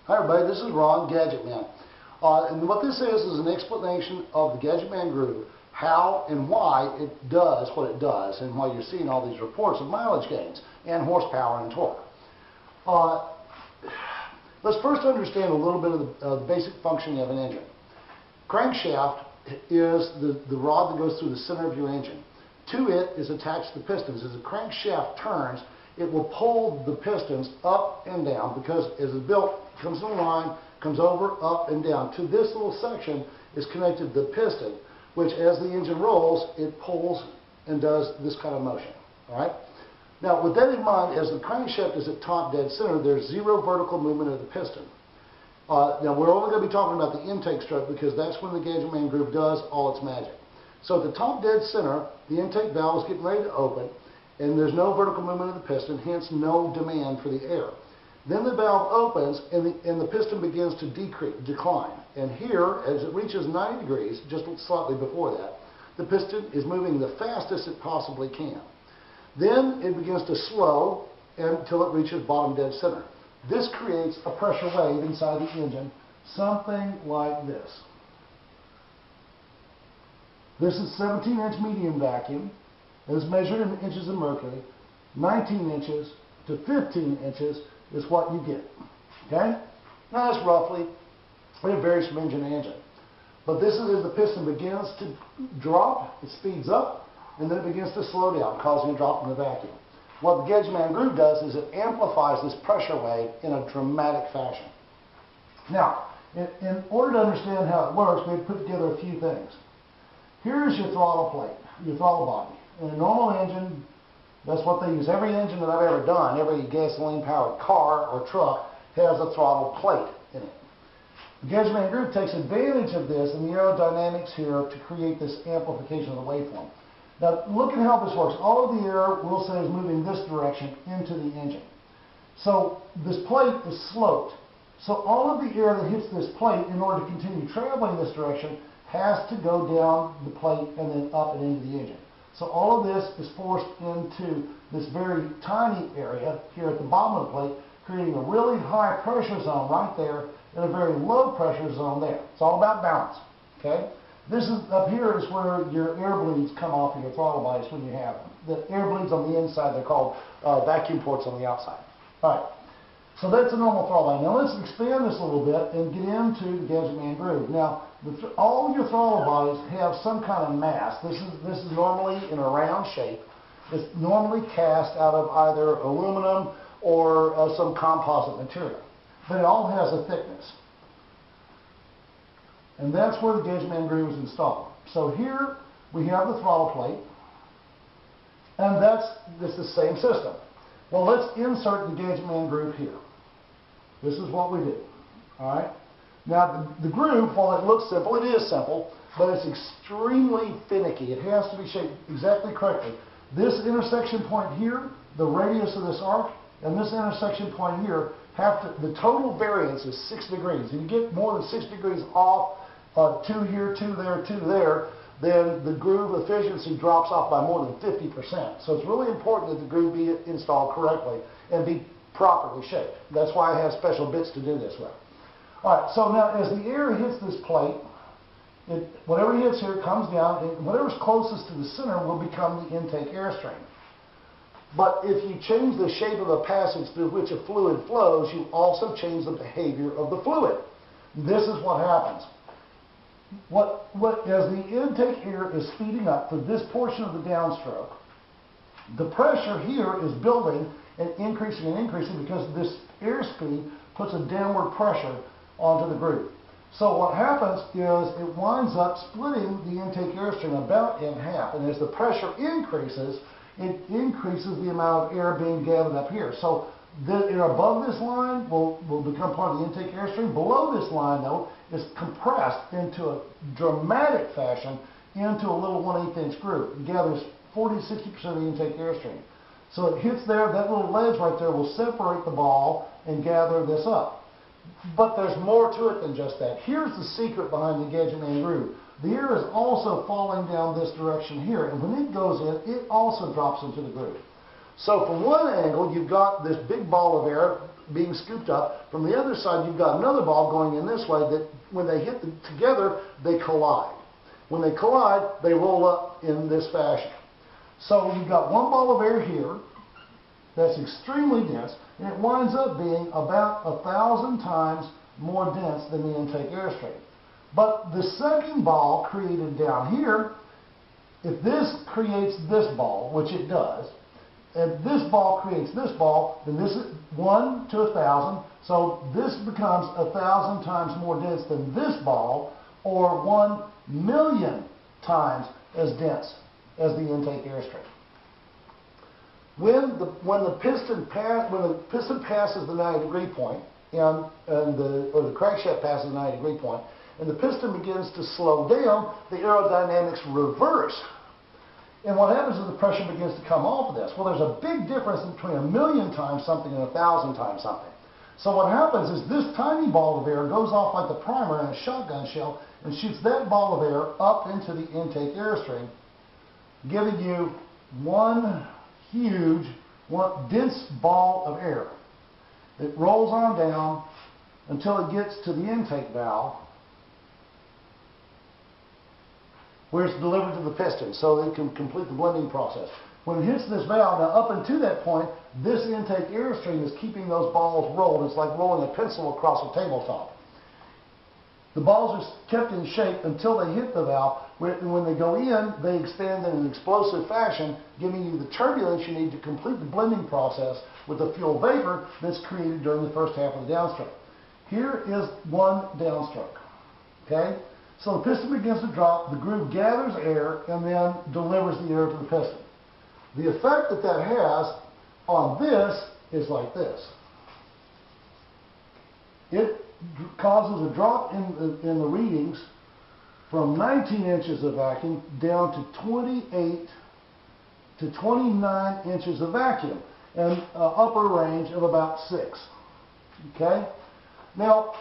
Hi everybody, this is Ron, Gadget Man. And what this is an explanation of the Gadget Man groove, how and why it does what it does, and why you're seeing all these reports of mileage gains and horsepower and torque. Let's first understand a little bit of the basic functioning of an engine. Crankshaft is the rod that goes through the center of your engine. To it is attached the pistons. As the crankshaft turns, it will pull the pistons up and down because as it's built, it comes in a line, comes over, up and down. To this little section is connected the piston, which as the engine rolls, it pulls and does this kind of motion. All right? Now, with that in mind, as the crankshaft is at top dead center, there's zero vertical movement of the piston. Now, we're only going to be talking about the intake stroke because that's when the Gadget Man groove does all its magic. So at the top dead center, the intake valve is getting ready to open, and there's no vertical movement of the piston, hence no demand for the air. Then the valve opens, and the piston begins to decline. And here, as it reaches 90 degrees, just slightly before that, the piston is moving the fastest it possibly can. Then it begins to slow until it reaches bottom dead center. This creates a pressure wave inside the engine, something like this. This is 17-inch medium vacuum. It is measured in inches of mercury. 19 inches to 15 inches is what you get. Okay? Now that's roughly, it varies from engine to engine. But this is as the piston begins to drop, it speeds up, and then it begins to slow down, causing a drop in the vacuum. What the Gadget Man groove does is it amplifies this pressure wave in a dramatic fashion. Now, in order to understand how it works, we have put together a few things. Here's your throttle plate, your throttle body. In a normal engine, that's what they use. Every engine that I've ever done, every gasoline-powered car or truck has a throttle plate in it. The Gadget Man groove takes advantage of this and the aerodynamics here to create this amplification of the waveform. Now, look at how this works. All of the air, we'll say, is moving this direction into the engine. So this plate is sloped. So all of the air that hits this plate, in order to continue traveling this direction, has to go down the plate and then up and into the engine. So all of this is forced into this very tiny area here at the bottom of the plate, creating a really high pressure zone right there and a very low pressure zone there. It's all about balance. Okay? This is up here is where your air bleeds come off of your throttle bodies when you have them. The air bleeds on the inside, they're called vacuum ports on the outside. All right. So that's a normal throttle body. Now let's expand this a little bit and get into the Gadget Man groove. Now, all your throttle bodies have some kind of mass. This is normally in a round shape. It's normally cast out of either aluminum or some composite material. But it all has a thickness. And that's where the Gadget Man groove is installed. So here we have the throttle plate, and it's the same system. Well, let's insert the Gadget Man groove here. This is what we do. All right. Now the groove, while it looks simple, it is simple, but it's extremely finicky. It has to be shaped exactly correctly. This intersection point here, the radius of this arc, and this intersection point here, the total variance is 6 degrees. If you get more than 6 degrees off, 2 here, 2 there, 2 there, then the groove efficiency drops off by more than 50%. So it's really important that the groove be installed correctly and be properly shaped. That's why I have special bits to do this with. All right, so now as the air hits this plate, whatever hits here comes down, and whatever's closest to the center will become the intake airstream. But if you change the shape of the passage through which a fluid flows, you also change the behavior of the fluid. This is what happens. As the intake air is speeding up for this portion of the downstroke, the pressure here is building and increasing because this airspeed puts a downward pressure onto the groove. So what happens is it winds up splitting the intake airstream about in half, and as the pressure increases, it increases the amount of air being gathered up here. So the air above this line will become part of the intake airstream. Below this line, though, is compressed into a dramatic fashion into a little 1/8 inch groove. It gathers 40–60% of the intake airstream. So it hits there, that little ledge right there will separate the ball and gather this up. But there's more to it than just that. Here's the secret behind the Gadget Man groove. The air is also falling down this direction here, and when it goes in, it also drops into the groove. So from one angle, you've got this big ball of air being scooped up. From the other side, you've got another ball going in this way that when they hit together, they collide. When they collide, they roll up in this fashion. So you've got one ball of air here that's extremely dense, and it winds up being about 1,000 times more dense than the intake airstream. But the second ball created down here, if this creates this ball, which it does, and this ball creates this ball, then this is 1 to 1,000. So this becomes 1,000 times more dense than this ball, or 1,000,000 times as dense as the intake airstream. When the piston passes the 90-degree point, or the crankshaft passes the 90-degree point, and the piston begins to slow down, the aerodynamics reverse. And what happens is the pressure begins to come off of this. Well, there's a big difference between 1,000,000 times something and 1,000 times something. So what happens is this tiny ball of air goes off like the primer in a shotgun shell and shoots that ball of air up into the intake airstream, giving you one huge, dense ball of air. It rolls on down until it gets to the intake valve, where it's delivered to the piston so it can complete the blending process. When it hits this valve, now up until that point, this intake airstream is keeping those balls rolled. It's like rolling a pencil across a tabletop. The balls are kept in shape until they hit the valve. When they go in, they expand in an explosive fashion, giving you the turbulence you need to complete the blending process with the fuel vapor that's created during the first half of the downstroke. Here is one downstroke. Okay? So the piston begins to drop, the groove gathers air, and then delivers the air to the piston. The effect that that has on this is like this. It causes a drop in the readings from 19 inches of vacuum down to 28 to 29 inches of vacuum, and upper range of about 6. Okay? Now,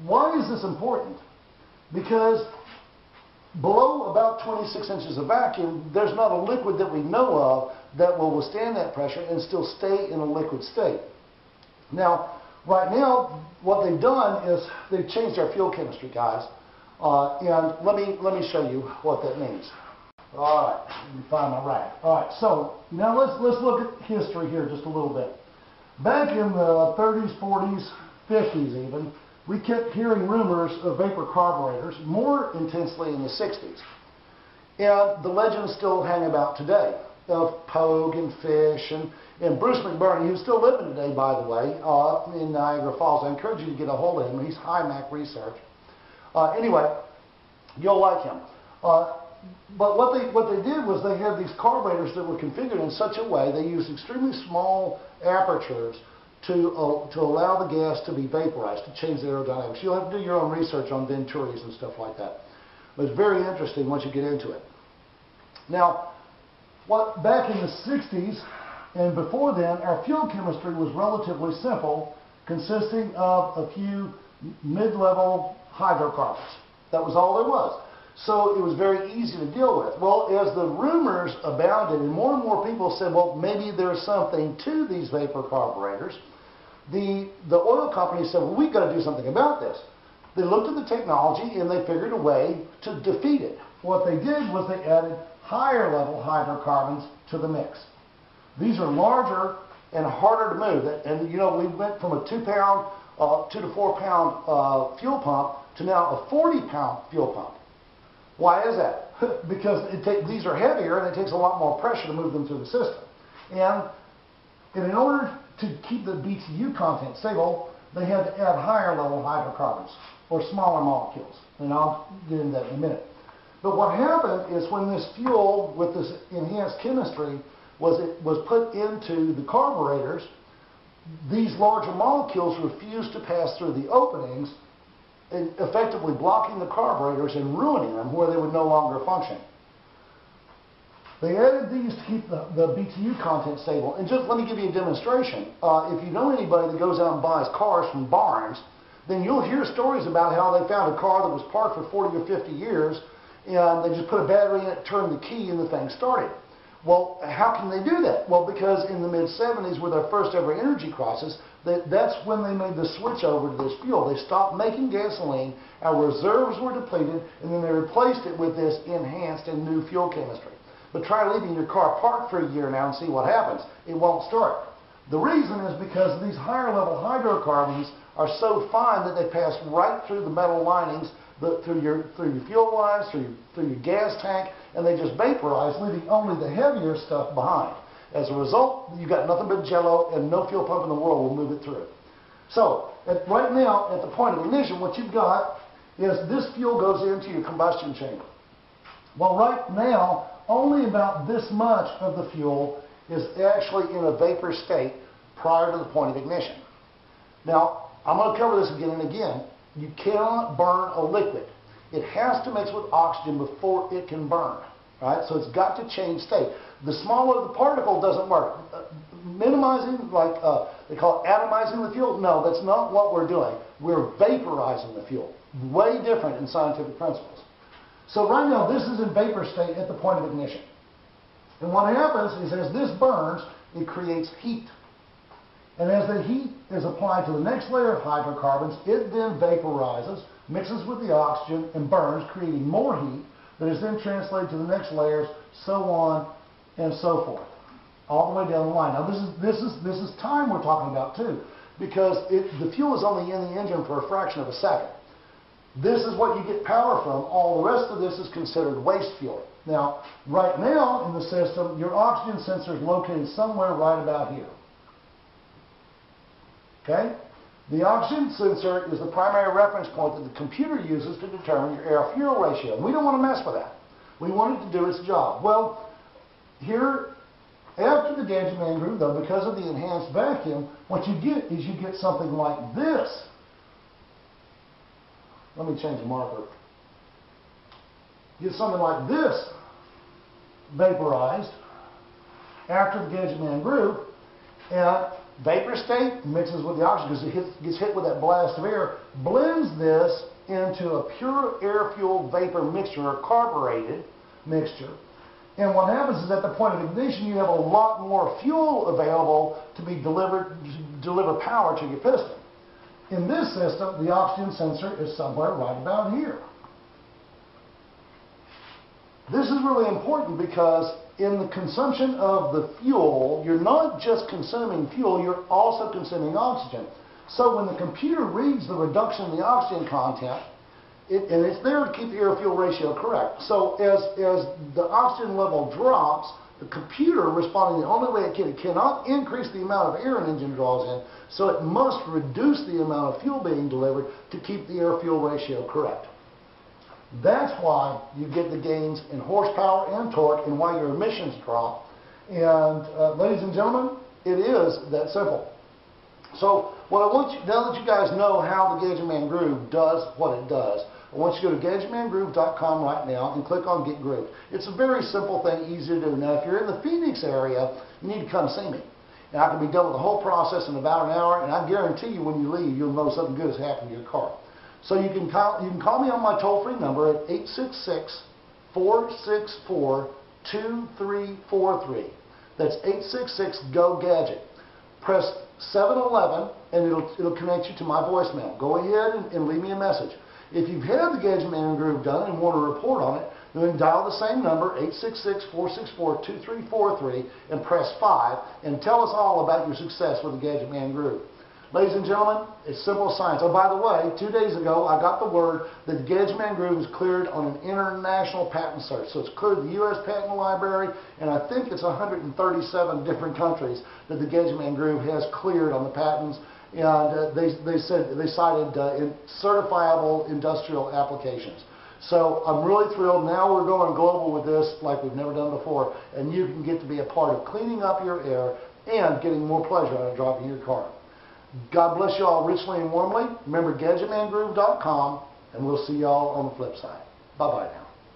why is this important? Because below about 26 inches of vacuum, there's not a liquid that we know of that will withstand that pressure and still stay in a liquid state. Now, right now, what they've done is they've changed our fuel chemistry, guys. And let me show you what that means. All right, let me find my rack. All right, so now let's look at history here just a little bit. Back in the 30s, 40s, 50s even, we kept hearing rumors of vapor carburetors, more intensely in the 60s. And the legends still hang about today of Pogue and Fish and Bruce McBurney, who's still living today, by the way, in Niagara Falls. I encourage you to get a hold of him. He's High Mac Research. Anyway, you'll like him. But what they did was they had these carburetors that were configured in such a way, they used extremely small apertures to allow the gas to be vaporized, to change the aerodynamics. You'll have to do your own research on Venturis and stuff like that. But it's very interesting once you get into it. Now, back in the 60s and before then, our fuel chemistry was relatively simple, consisting of a few mid-level hydrocarbons. That was all there was. So it was very easy to deal with. Well, as the rumors abounded and more people said, well, maybe there's something to these vapor carburetors, the oil companies said, well, we've got to do something about this. They looked at the technology and they figured a way to defeat it. What they did was they added higher level hydrocarbons to the mix. These are larger and harder to move. And you know, we went from a 2 to 4 pound fuel pump to now a 40-pound fuel pump. Why is that? Because these are heavier and it takes a lot more pressure to move them through the system. And in order to keep the BTU content stable, they had to add higher level hydrocarbons or smaller molecules. And I'll get into that in a minute. But what happened is when this fuel with this enhanced chemistry was put into the carburetors, these larger molecules refused to pass through the openings, and effectively blocking the carburetors and ruining them where they would no longer function. They added these to keep the BTU content stable. And just let me give you a demonstration. If you know anybody that goes out and buys cars from barns, then you'll hear stories about how they found a car that was parked for 40 or 50 years, and they just put a battery in it, turned the key, and the thing started. Well, how can they do that? Well, because in the mid-70s, with our first ever energy crisis, that's when they made the switch over to this fuel. They stopped making gasoline, our reserves were depleted, and then they replaced it with this enhanced and new fuel chemistry. But try leaving your car parked for a year now and see what happens. It won't start. The reason is because these higher level hydrocarbons are so fine that they pass right through the metal linings, through your fuel lines, through your gas tank, and they just vaporize, leaving only the heavier stuff behind. As a result, you've got nothing but jello, and no fuel pump in the world will move it through. So, right now, at the point of ignition, what you've got is this fuel goes into your combustion chamber. Well, right now, only about this much of the fuel is actually in a vapor state prior to the point of ignition. Now, I'm going to cover this again and again. You cannot burn a liquid. It has to mix with oxygen before it can burn. Right? So it's got to change state. The smaller the particle doesn't work. Minimizing, like they call it atomizing the fuel, no, that's not what we're doing. We're vaporizing the fuel. Way different in scientific principles. So right now, this is in vapor state at the point of ignition. And what happens is as this burns, it creates heat. And as the heat is applied to the next layer of hydrocarbons, it then vaporizes, mixes with the oxygen, and burns, creating more heat that is then translated to the next layers, so on and so forth, all the way down the line. Now this is time we're talking about too, because the fuel is only in the engine for a fraction of a second. This is what you get power from. All the rest of this is considered waste fuel. Now, right now in the system, your oxygen sensor is located somewhere right about here. Okay? The oxygen sensor is the primary reference point that the computer uses to determine your air-fuel ratio. And we don't want to mess with that. We want it to do its job. Well, here, after the gadget man groove, though, because of the enhanced vacuum, what you get is you get something like this. Let me change the marker. You get something like this vaporized after the gadget man groove, and vapor state mixes with the oxygen because it gets hit with that blast of air, blends this into a pure air-fuel vapor mixture, or carbureted mixture. And what happens is at the point of ignition, you have a lot more fuel available to be deliver power to your piston. In this system, the oxygen sensor is somewhere right about here. This is really important because in the consumption of the fuel, you're not just consuming fuel, you're also consuming oxygen. So when the computer reads the reduction in the oxygen content, and it's there to keep the air-fuel ratio correct. So as the oxygen level drops, the computer, responding the only way it cannot increase the amount of air an engine draws in, so it must reduce the amount of fuel being delivered to keep the air-fuel ratio correct. That's why you get the gains in horsepower and torque and why your emissions drop. And ladies and gentlemen, it is that simple. So what I want you, now that you guys know how the Gadget Man Groove does what it does, I want you to go to GadgetManGroove.com right now and click on Get Grooved. It's a very simple thing, easy to do. Now if you're in the Phoenix area, you need to come see me. And I can be done with the whole process in about an hour, and I guarantee you when you leave, you'll know something good has happened to your car. So you can call me on my toll-free number at 866-464-2343. That's 866-GO-GADGET. Press 711 and it'll connect you to my voicemail. Go ahead and leave me a message. If you've had the Gadget Man Groove done and want to report on it, then dial the same number, 866-464-2343, and press 5, and tell us all about your success with the Gadget Man Groove. Ladies and gentlemen, it's simple science. Oh, by the way, 2 days ago, I got the word that the Gadget Man Groove is cleared on an international patent search. So it's cleared the U.S. Patent Library, and I think it's 137 different countries that the Gadget Man Groove has cleared on the patents. And they cited certifiable industrial applications. So I'm really thrilled. Now we're going global with this like we've never done before, and you can get to be a part of cleaning up your air and getting more pleasure out of driving your car. God bless you all richly and warmly. Remember GadgetManGroove.com, and we'll see you all on the flip side. Bye-bye now.